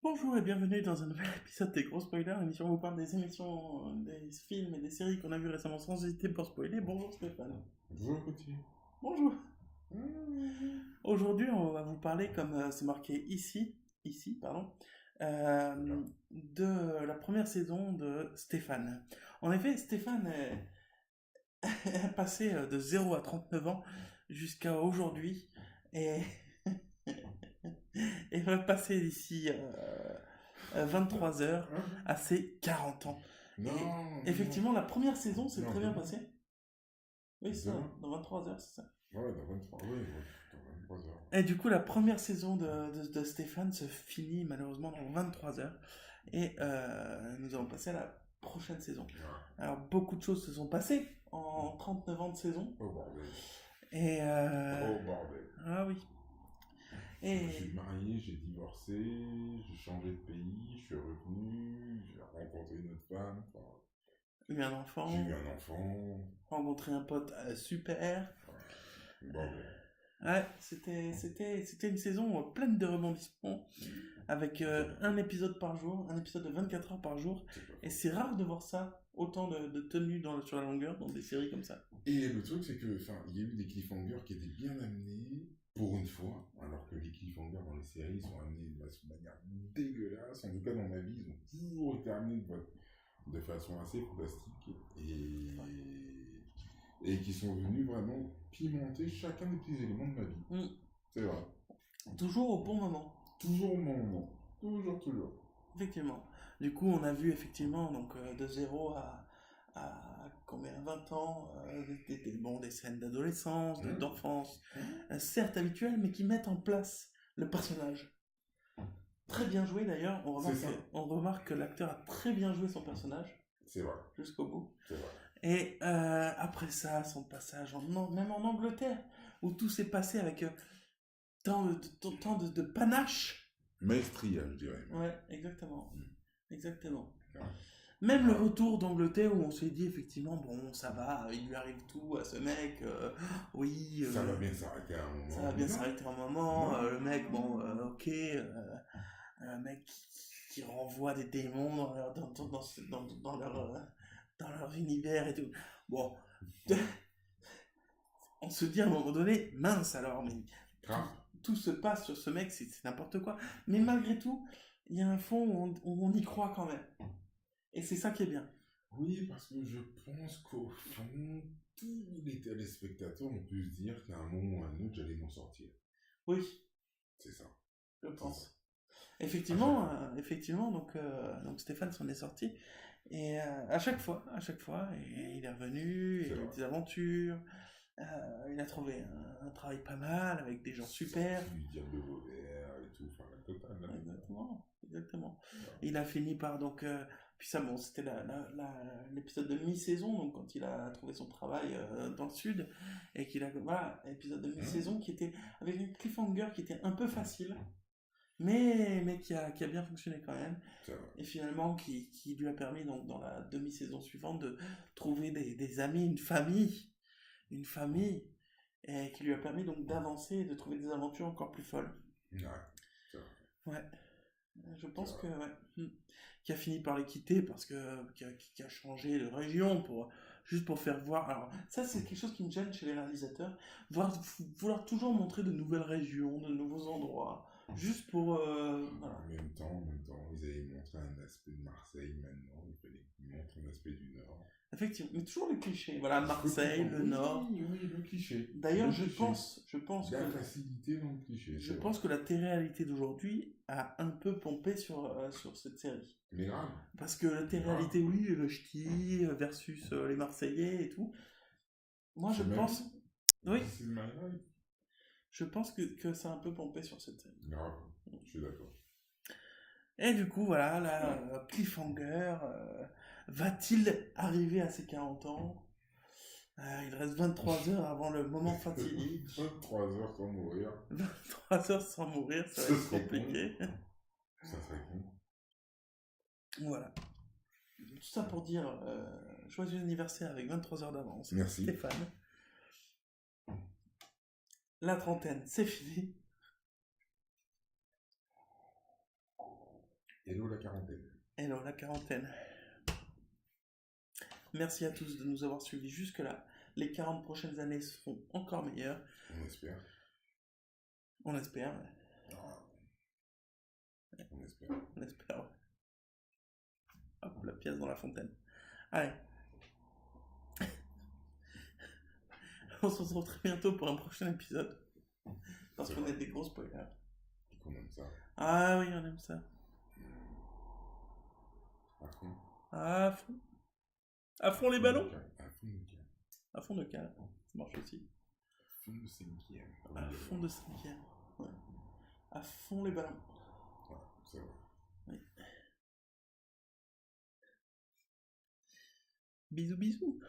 Bonjour et bienvenue dans un nouvel épisode des Gros Spoilers, l'émission où on vous parle des émissions, des films et des séries qu'on a vues récemment sans hésiter pour spoiler. Bonjour Stéphane. Bonjour petit. Bonjour. Aujourd'hui, on va vous parler, comme c'est marqué ici, pardon, de la première saison de Stéphane. En effet, Stéphane est passé de 0 à 39 ans jusqu'à aujourd'hui et, et va passer d'ici 23 heures à ses 40 ans. Non, Et effectivement, la première saison s'est très bien demain. passée. Oui, c'est ça, Demain. dans 23 heures, c'est ça. Ouais, dans 23, oui, dans 23 heures. Et du coup, la première saison de Stéphane se finit malheureusement dans 23 heures. Et nous allons passer à la prochaine saison. Ouais. Alors, beaucoup de choses se sont passées en 39 ans de saison. Oh bordel. Et. Oh bordel. Ah oui. Je me Et. suis marié, j'ai divorcé, j'ai changé de pays, je suis revenu, j'ai rencontré une autre femme. Enfin, Eu un enfant. j'ai eu un enfant. Rencontré un pote super. Bordel. Ouais, c'était une saison pleine de rebondissements, avec un épisode par jour, un épisode de 24 heures par jour, et c'est rare de voir ça, autant de tenue sur la longueur dans des séries comme ça. Et le truc, c'est que, enfin, il y a eu des cliffhangers qui étaient bien amenés, pour une fois, alors que les cliffhangers dans les séries sont amenés de manière dégueulasse. En tout cas, dans ma vie, ils ont toujours été amenés de façon assez fantastique et qui sont venus vraiment pimenter chacun des petits éléments de ma vie. Mm. C'est vrai. Toujours au bon moment. Toujours au bon moment. Toujours. Effectivement. Du coup, on a vu effectivement donc de 0 à combien 20 ans, des scènes d'adolescence, d'enfance, certes habituelles, mais qui mettent en place le personnage. Très bien joué d'ailleurs, on remarque que l'acteur a très bien joué son personnage. C'est vrai. Jusqu'au bout. C'est vrai. Et après ça, son passage même en Angleterre, où tout s'est passé avec tant de panache. Maestria, je dirais. Ouais, exactement. Exactement. Ouais. Même le retour d'Angleterre où on s'est dit effectivement, bon, ça va, il lui arrive tout à ce mec, oui. Ça va bien s'arrêter à un moment. Ça va bien Non. s'arrêter un moment, Non. le mec, bon, ok, un mec qui renvoie des démons dans leur univers et tout. Bon, on se dit à un moment donné, mince alors, mais tout se passe sur ce mec, c'est n'importe quoi. Mais malgré tout, il y a un fond où on y croit quand même. Et c'est ça qui est bien. Oui, parce que je pense qu'au fond, tous les téléspectateurs ont pu se dire qu'à un moment ou à un autre, j'allais m'en sortir. Oui. C'est ça. Je pense. Effectivement, donc Stéphane s'en est sorti. Et à chaque fois, et il est revenu, il a eu des aventures, il a trouvé un travail pas mal, avec des gens super. Du diable de Vauvert et tout, enfin la totale. Exactement. Et il a fini par donc... puis ça, bon, c'était l'épisode de mi-saison, donc quand il a trouvé son travail dans le sud, et qu'il a... Voilà, épisode de mi-saison qui était avec une cliffhanger qui était un peu facile, mais qui a bien fonctionné quand même. Et finalement, qui lui a permis, donc, dans la demi-saison suivante, de trouver des amis, une famille, et qui lui a permis donc d'avancer et de trouver des aventures encore plus folles. Ouais. Je pense que, ouais. Qui a fini par les quitter parce que, qui a changé de région juste pour faire voir. Alors, ça, c'est quelque chose qui me gêne chez les réalisateurs. Vouloir toujours montrer de nouvelles régions, de nouveaux endroits. Juste pour. Voilà. En même temps, ils avaient montré un aspect de Marseille maintenant, il fallait qu'ils montrent un aspect du Nord. Effectivement, mais toujours le cliché. Voilà, Marseille, le Nord. Oui, le cliché. D'ailleurs, je pense la facilité dans le cliché. Je pense que la télé-réalité d'aujourd'hui a un peu pompé sur cette série. Mais grave. Parce que la télé-réalité, oui, le ch'ti versus les Marseillais et tout. Moi, je pense. Oui. Je pense que ça a un peu pompé sur cette série. Grave, je suis d'accord. Et du coup, voilà, la cliffhanger, va-t-il arriver à ses 40 ans il reste 23 heures avant le moment fatidique. 23 heures sans mourir. 23 heures sans mourir, ça va être compliqué. Ça serait con. Voilà. Tout ça pour dire joyeux anniversaire avec 23 heures d'avance. Merci. Stéphane. La trentaine, c'est fini. Hello la quarantaine. Hello la quarantaine. Merci à tous de nous avoir suivis jusque-là. Les 40 prochaines années seront encore meilleures. On espère. On espère. On espère. On espère, ouais. Hop, la pièce dans la fontaine. Allez. On se retrouve très bientôt pour un prochain épisode. Parce qu'on est des gros spoilers. Et qu'on aime ça. Ah oui, on aime ça. À fond. À fond. À fond les ballons. À fond de cœur. À fond de cale. Ça marche aussi. À fond de cinquième. À fond de cinquième. Ouais. À fond les ballons. Ouais, c'est vrai. Oui. Bisous, bisous.